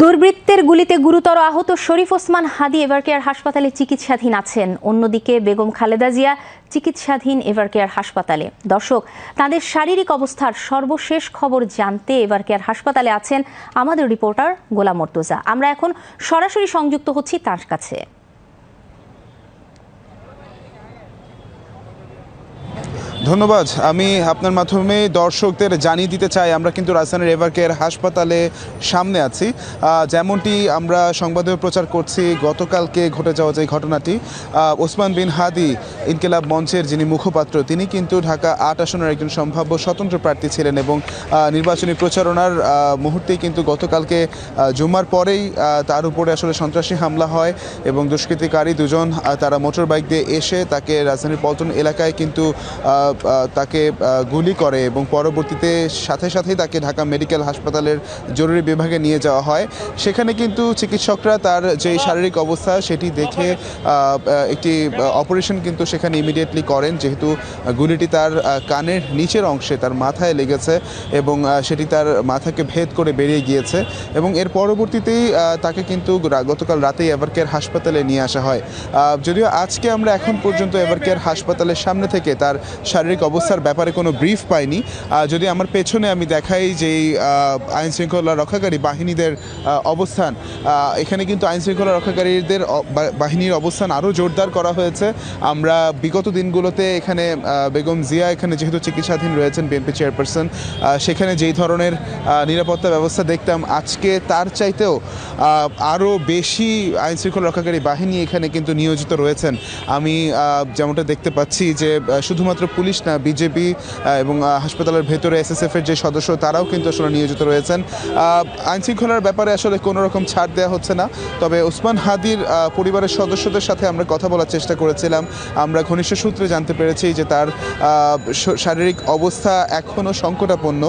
দুর্বৃত্তের গুলিতে গুরুতর আহত শরীফ ওসমান হাদি এভারকেয়ার হাসপাতালে চিকিৎসাধীন আছেন। অন্যদিকে বেগম খালেদা জিয়া চিকিৎসাধীন এভারকেয়ার হাসপাতালে। দর্শক, তাদের শারীরিক অবস্থার সর্বশেষ খবর জানতে এভারকেয়ার হাসপাতালে আছেন আমাদের রিপোর্টার গোলাম মর্তুজা। আমরা এখন সরাসরি সংযুক্ত হচ্ছি তার কাছে। ধন্যবাদ। আমি আপনার মাধ্যমে দর্শকদের জানিয়ে দিতে চাই, আমরা কিন্তু রাজধানীর এভারকেয়ার হাসপাতালে সামনে আছি। যেমনটি আমরা সংবাদে প্রচার করছি, গতকালকে ঘটে যাওয়া যে ঘটনাটি, ওসমান বিন হাদি ইনকিলাব মঞ্চের যিনি মুখপাত্র, তিনি কিন্তু ঢাকা ৮ আসনের একজন সম্ভাব্য স্বতন্ত্র প্রার্থী ছিলেন এবং নির্বাচনী প্রচারণার মুহূর্তেই কিন্তু গতকালকে জুম্মার পরেই তার উপরে আসলে সন্ত্রাসী হামলা হয় এবং দুষ্কৃতিকারী দুজন তারা মোটর বাইক দিয়ে এসে তাকে রাজধানীর পল্টন এলাকায় কিন্তু তাকে গুলি করে এবং পরবর্তীতে সাথেই তাকে ঢাকা মেডিকেল হাসপাতালের জরুরি বিভাগে নিয়ে যাওয়া হয়। সেখানে কিন্তু চিকিৎসকরা তার যে শারীরিক অবস্থা সেটি দেখে একটি অপারেশন কিন্তু সেখানে ইমিডিয়েটলি করেন, যেহেতু গুলিটি তার কানের নিচের অংশে তার মাথায় লেগেছে এবং সেটি তার মাথাকে ভেদ করে বেরিয়ে গিয়েছে এবং এর পরবর্তীতেই তাকে কিন্তু গতকাল রাতেই এভারকেয়ার হাসপাতালে নিয়ে আসা হয়। যদিও আজকে আমরা এখন পর্যন্ত এভারকেয়ার হাসপাতালের সামনে থেকে তার শারীরিক অবস্থার ব্যাপারে কোনো ব্রিফ পাইনি। যদি আমার পেছনে আমি দেখাই যে আইন শৃঙ্খলা রক্ষাকারী বাহিনীদের অবস্থান, এখানে কিন্তু আইন শৃঙ্খলা রক্ষাকারীদের বাহিনীর অবস্থান আরও জোরদার করা হয়েছে। আমরা বিগত দিনগুলোতে এখানে বেগম জিয়া এখানে যেহেতু চিকিৎসাধীন রয়েছেন, বিএনপি চেয়ারপারসন, সেখানে যেই ধরনের নিরাপত্তা ব্যবস্থা দেখতাম, আজকে তার চাইতেও আরও বেশি আইন শৃঙ্খলা রক্ষাকারী বাহিনী এখানে কিন্তু নিয়োজিত রয়েছেন। আমি যেমনটা দেখতে পাচ্ছি যে শুধুমাত্র পুলিশ না, বিজেপি এবং হাসপাতালের ভেতরে এসএসএফের যে সদস্য তারাও কিন্তু আসলে নিয়োজিত রয়েছেন। আইন শৃঙ্খলার ব্যাপারে আসলে কোনো রকম ছাড় দেওয়া হচ্ছে না। তবে ওসমান হাদির পরিবারের সদস্যদের সাথে আমরা কথা বলার চেষ্টা করেছিলাম। আমরা ঘনিষ্ঠ সূত্রে জানতে পেরেছি যে তার শারীরিক অবস্থা এখনও সংকটাপন্ন।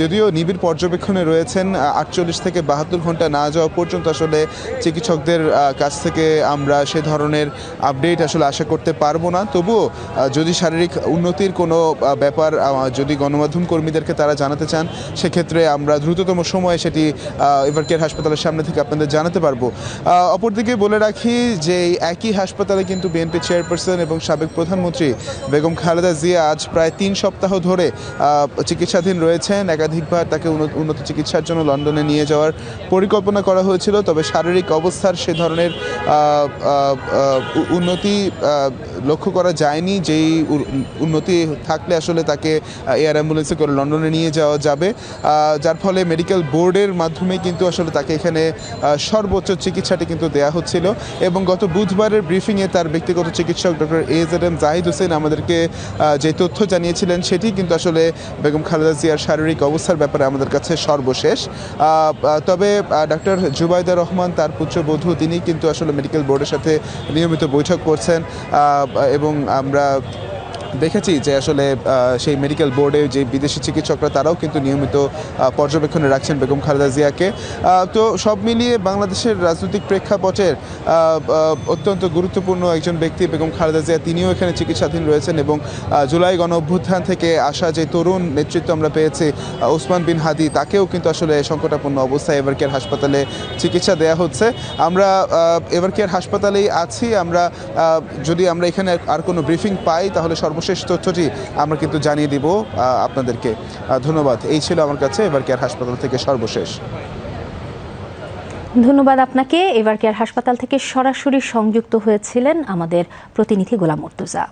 যদিও নিবিড় পর্যবেক্ষণে রয়েছেন, 48 থেকে 72 ঘন্টা না যাওয়া পর্যন্ত আসলে চিকিৎসকদের কাছ থেকে আমরা সে ধরনের আপডেট আসলে আশা করতে পারবো না। তবুও যদি শারীরিক উন্নতির কোনো ব্যাপার যদি গণমাধ্যম কর্মীদেরকে তারা জানাতে চান, সেক্ষেত্রে আমরা দ্রুততম সময়ে সেটি এভারকেয়ার হাসপাতালের সামনে থেকে আপনাদের জানাতে পারবো। অপরদিকে বলে রাখি যে একই হাসপাতালে কিন্তু বিএনপি চেয়ারপারসন এবং সাবেক প্রধানমন্ত্রী বেগম খালেদা জিয়া আজ প্রায় 3 সপ্তাহ ধরে চিকিৎসাধীন রয়েছেন। একাধিকবার তাকে উন্নত চিকিৎসার জন্য লন্ডনে নিয়ে যাওয়ার পরিকল্পনা করা হয়েছিল, তবে শারীরিক অবস্থার সে ধরনের উন্নতি লক্ষ্য করা যায়নি। যেই উন্নতি থাকলে আসলে তাকে এয়ার অ্যাম্বুলেন্সে করে লন্ডনে নিয়ে যাওয়া যাবে, যার ফলে মেডিকেল বোর্ডের মাধ্যমে কিন্তু আসলে তাকে এখানে সর্বোচ্চ চিকিৎসাটি কিন্তু দেওয়া হচ্ছিল এবং গত বুধবারের ব্রিফিংয়ে তার ব্যক্তিগত চিকিৎসক ডক্টর AZM জাহিদ হোসেন আমাদেরকে যে তথ্য জানিয়েছিলেন সেটি কিন্তু আসলে বেগম খালেদা জিয়ার শারীরিক অবস্থার ব্যাপারে আমাদের কাছে সর্বশেষ। তবে ডক্টর জুবাইদা রহমান, তার পুত্রবধূ, তিনি কিন্তু আসলে মেডিকেল বোর্ডের সাথে নিয়মিত বৈঠক করছেন এবং আমরা দেখেছি যে আসলে সেই মেডিকেল বোর্ডে যে বিদেশি চিকিৎসকরা তারাও কিন্তু নিয়মিত পর্যবেক্ষণে রাখছেন বেগম খালেদা জিয়াকে। তো সব মিলিয়ে বাংলাদেশের রাজনৈতিক প্রেক্ষাপটের অত্যন্ত গুরুত্বপূর্ণ একজন ব্যক্তি বেগম খালেদা জিয়া, তিনিও এখানে চিকিৎসাধীন রয়েছেন এবং জুলাই গণ অভ্যুত্থান থেকে আসা যে তরুণ নেতৃত্ব আমরা পেয়েছি ওসমান বিন হাদি, তাকেও কিন্তু আসলে সংকটাপন্ন অবস্থায় এভারকেয়ার হাসপাতালে চিকিৎসা দেওয়া হচ্ছে। আমরা এভারকেয়ার হাসপাতালেই আছি। যদি আমরা এখানে আর কোনো ব্রিফিং পাই তাহলে সর্বশেষ তথ্যটি আমরা কিন্তু জানিয়ে দিব আপনাদেরকে। ধন্যবাদ। এই ছিল আমার কাছে এভারকেয়ার হাসপাতাল থেকে সর্বশেষ। ধন্যবাদ আপনাকে। এভারকেয়ার হাসপাতাল থেকে সরাসরি সংযুক্ত হয়েছিলেন আমাদের প্রতিনিধি গোলাম মর্তুজা।